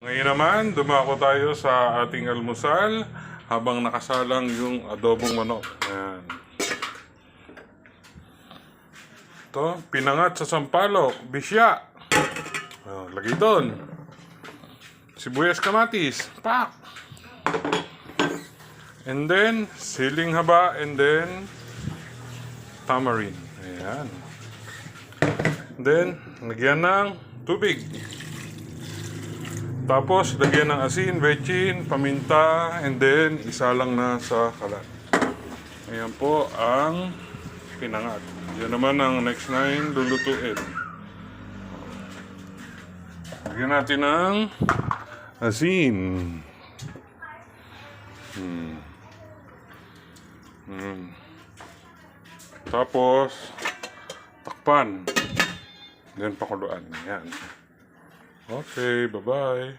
Ngayon naman, dumako tayo sa ating almusal habang nakasalang yung adobong manok. Ayan. Ito, pinangat sa sampalok, bisya. Lagay doon. Sibuyas kamatis, pak. And then, siling haba, and then, tamarind. Ayan. Then, lagyan ng tubig. Tapos, lagyan ng asin, bechin, paminta, and then, isa lang na sa kalan. Ayan po ang pinangat. Yan naman ang next 9 lulutuin. Lagyan natin ng asin. Tapos, takpan. Then, pakuluan. Yan. Okay, bye-bye.